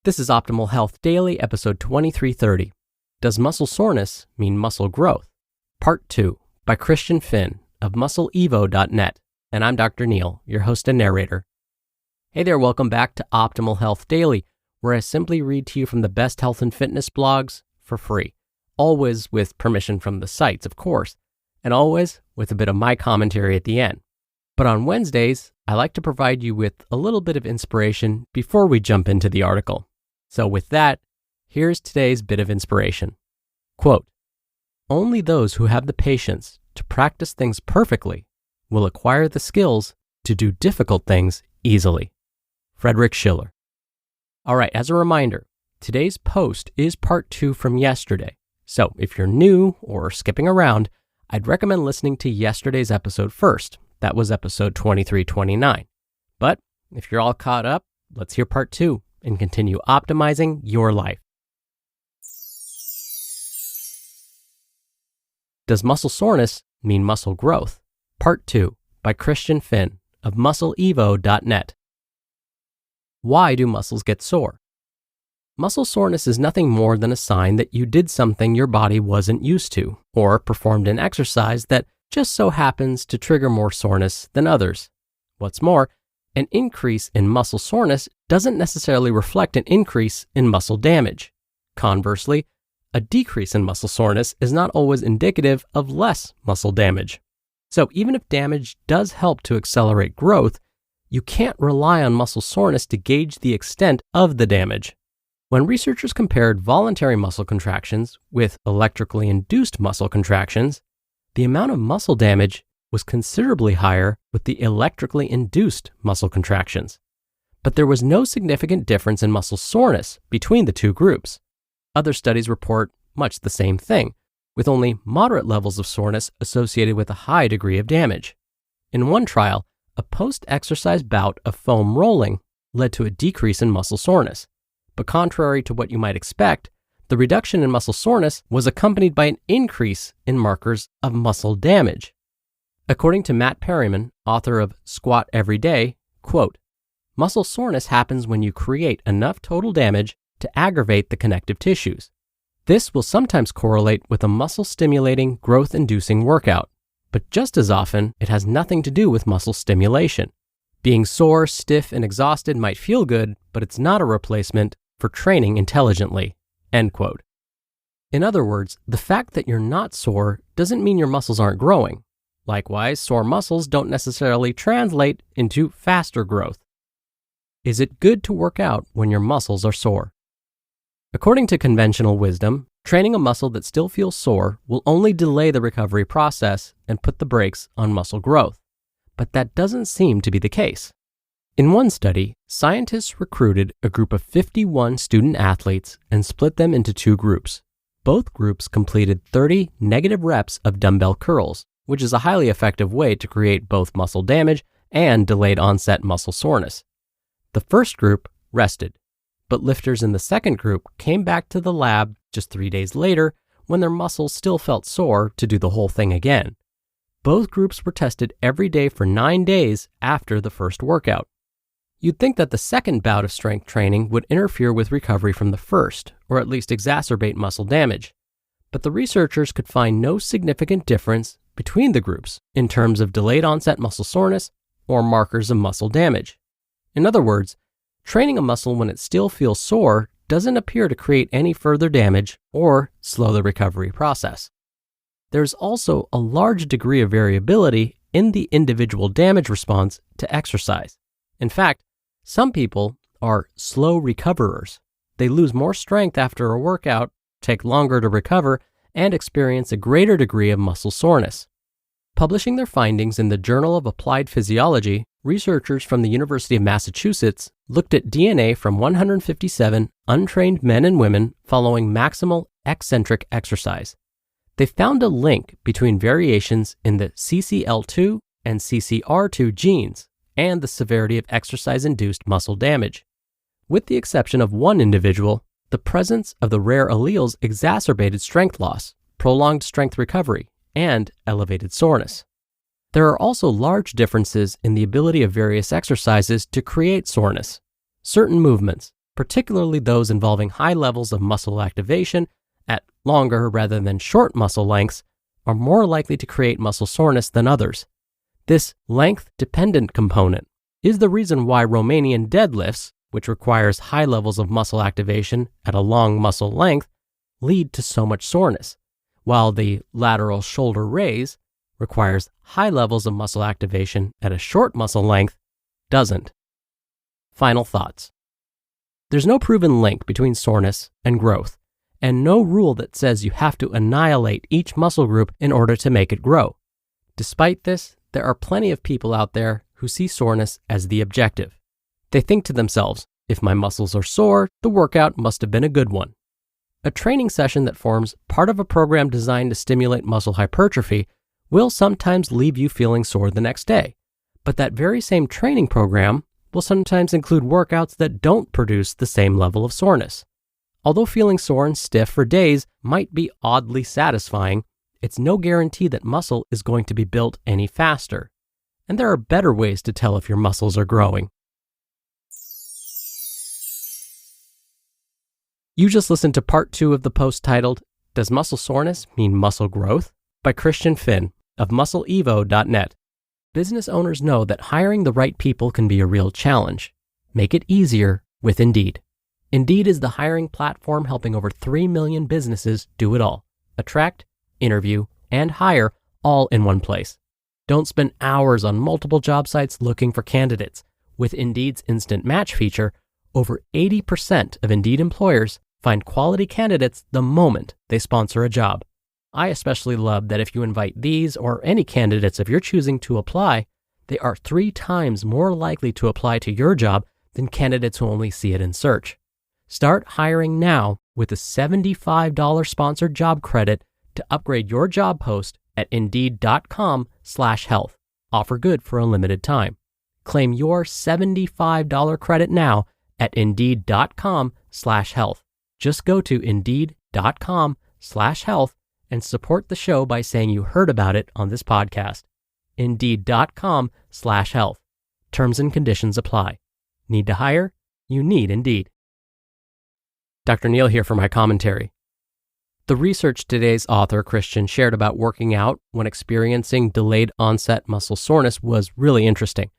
This is Optimal Health Daily, episode 2330. Does muscle soreness mean muscle growth? Part 2, by Finn of MuscleEvo.net. And I'm Dr. Neil, your host and narrator. Hey there, welcome back to Optimal Health Daily, where I simply read to you from the best health and fitness blogs for free. Always with permission from the sites, of course, and always with a bit of my commentary at the end. But on Wednesdays, I like to provide you with a little bit of inspiration before we jump into the article. So with that, here's today's bit of inspiration. Quote, "Only those who have the patience to practice things perfectly will acquire the skills to do difficult things easily." Friedrich Schiller. All right, as a reminder, today's post is part 2 from yesterday. So if you're new or skipping around, I'd recommend listening to yesterday's episode first. That was episode 2329. But if you're all caught up, let's hear part 2 and continue optimizing your life. Does muscle soreness mean muscle growth? Part 2, by Finn of MuscleEvo.net. Why do muscles get sore? Muscle soreness is nothing more than a sign that you did something your body wasn't used to, or performed an exercise that just so happens to trigger more soreness than others. What's more, an increase in muscle soreness doesn't necessarily reflect an increase in muscle damage. Conversely, a decrease in muscle soreness is not always indicative of less muscle damage. So even if damage does help to accelerate growth, you can't rely on muscle soreness to gauge the extent of the damage. When researchers compared voluntary muscle contractions with electrically induced muscle contractions, the amount of muscle damage was considerably higher with the electrically induced muscle contractions. But there was no significant difference in muscle soreness between the two groups. Other studies report much the same thing, with only moderate levels of soreness associated with a high degree of damage. In one trial, a post-exercise bout of foam rolling led to a decrease in muscle soreness. But contrary to what you might expect, the reduction in muscle soreness was accompanied by an increase in markers of muscle damage. According to Matt Perryman, author of Squat Every Day, quote, "Muscle soreness happens when you create enough total damage to aggravate the connective tissues. This will sometimes correlate with a muscle-stimulating, growth-inducing workout, but just as often, it has nothing to do with muscle stimulation. Being sore, stiff, and exhausted might feel good, but it's not a replacement for training intelligently." End quote. In other words, the fact that you're not sore doesn't mean your muscles aren't growing. Likewise, sore muscles don't necessarily translate into faster growth. Is it good to work out when your muscles are sore? According to conventional wisdom, training a muscle that still feels sore will only delay the recovery process and put the brakes on muscle growth. But that doesn't seem to be the case. In one study, scientists recruited a group of 51 student athletes and split them into two groups. Both groups completed 30 negative reps of dumbbell curls, which is a highly effective way to create both muscle damage and delayed onset muscle soreness. The first group rested, but lifters in the second group came back to the lab just 3 days later when their muscles still felt sore to do the whole thing again. Both groups were tested every day for 9 days after the first workout. You'd think that the second bout of strength training would interfere with recovery from the first, or at least exacerbate muscle damage. But the researchers could find no significant difference between the groups in terms of delayed onset muscle soreness or markers of muscle damage. In other words, training a muscle when it still feels sore doesn't appear to create any further damage or slow the recovery process. There's also a large degree of variability in the individual damage response to exercise. In fact, some people are slow recoverers. They lose more strength after a workout, take longer to recover, and experience a greater degree of muscle soreness. Publishing their findings in the Journal of Applied Physiology, researchers from the University of Massachusetts looked at DNA from 157 untrained men and women following maximal eccentric exercise. They found a link between variations in the CCL2 and CCR2 genes and the severity of exercise-induced muscle damage. With the exception of one individual, the presence of the rare alleles exacerbated strength loss, prolonged strength recovery, and elevated soreness. There are also large differences in the ability of various exercises to create soreness. Certain movements, particularly those involving high levels of muscle activation at longer rather than short muscle lengths, are more likely to create muscle soreness than others. This length-dependent component is the reason why Romanian deadlifts, which requires high levels of muscle activation at a long muscle length, lead to so much soreness, while the lateral shoulder raise requires high levels of muscle activation at a short muscle length doesn't. Final thoughts. There's no proven link between soreness and growth, and no rule that says you have to annihilate each muscle group in order to make it grow. Despite this, there are plenty of people out there who see soreness as the objective. They think to themselves, if my muscles are sore, the workout must have been a good one. A training session that forms part of a program designed to stimulate muscle hypertrophy will sometimes leave you feeling sore the next day, but that very same training program will sometimes include workouts that don't produce the same level of soreness. Although feeling sore and stiff for days might be oddly satisfying, it's no guarantee that muscle is going to be built any faster. And there are better ways to tell if your muscles are growing. You just listened to part 2 of the post titled, Does Muscle Soreness Mean Muscle Growth? By Christian Finn of MuscleEvo.net. Business owners know that hiring the right people can be a real challenge. Make it easier with Indeed. Indeed is the hiring platform helping over 3 million businesses do it all. Attract, interview, and hire all in one place. Don't spend hours on multiple job sites looking for candidates. With Indeed's Instant Match feature, over 80% of Indeed employers find quality candidates the moment they sponsor a job. I especially love that if you invite these or any candidates of your choosing to apply, they are 3 times more likely to apply to your job than candidates who only see it in search. Start hiring now with a $75 sponsored job credit to upgrade your job post at Indeed.com/health. Offer good for a limited time. Claim your $75 credit now at Indeed.com/health. Just go to Indeed.com/health and support the show by saying you heard about it on this podcast. Indeed.com/health. Terms and conditions apply. Need to hire? You need Indeed. Dr. Neal here for my commentary. The research today's author, Christian, shared about working out when experiencing delayed onset muscle soreness was really interesting.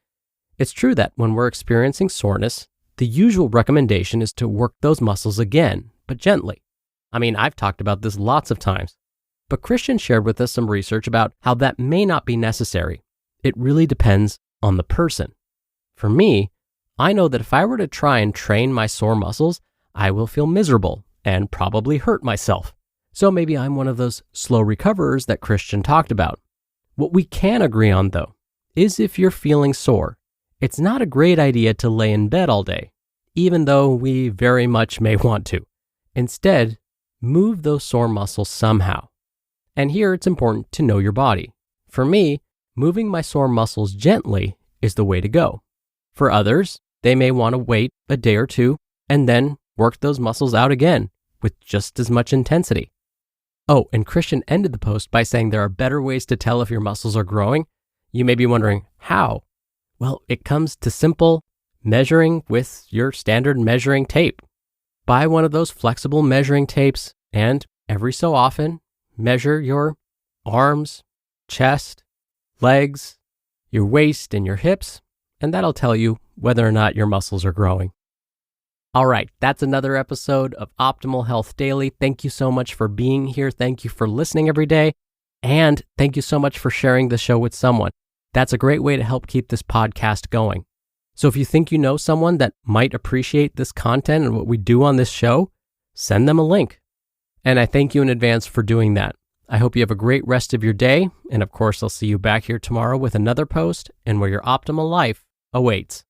It's true that when we're experiencing soreness, the usual recommendation is to work those muscles again, but gently. I mean, I've talked about this lots of times. But Christian shared with us some research about how that may not be necessary. It really depends on the person. For me, I know that if I were to try and train my sore muscles, I will feel miserable and probably hurt myself. So maybe I'm one of those slow recoverers that Christian talked about. What we can agree on, though, is if you're feeling sore, it's not a great idea to lay in bed all day, even though we very much may want to. Instead, move those sore muscles somehow. And here it's important to know your body. For me, moving my sore muscles gently is the way to go. For others, they may want to wait a day or two and then work those muscles out again with just as much intensity. Oh, and Christian ended the post by saying there are better ways to tell if your muscles are growing. You may be wondering, how? Well, it comes to simple measuring with your standard measuring tape. Buy one of those flexible measuring tapes and every so often, measure your arms, chest, legs, your waist, and your hips, and that'll tell you whether or not your muscles are growing. All right, that's another episode of Optimal Health Daily. Thank you so much for being here. Thank you for listening every day. And thank you so much for sharing the show with someone. That's a great way to help keep this podcast going. So if you think you know someone that might appreciate this content and what we do on this show, send them a link. And I thank you in advance for doing that. I hope you have a great rest of your day. And of course, I'll see you back here tomorrow with another post and where your optimal life awaits.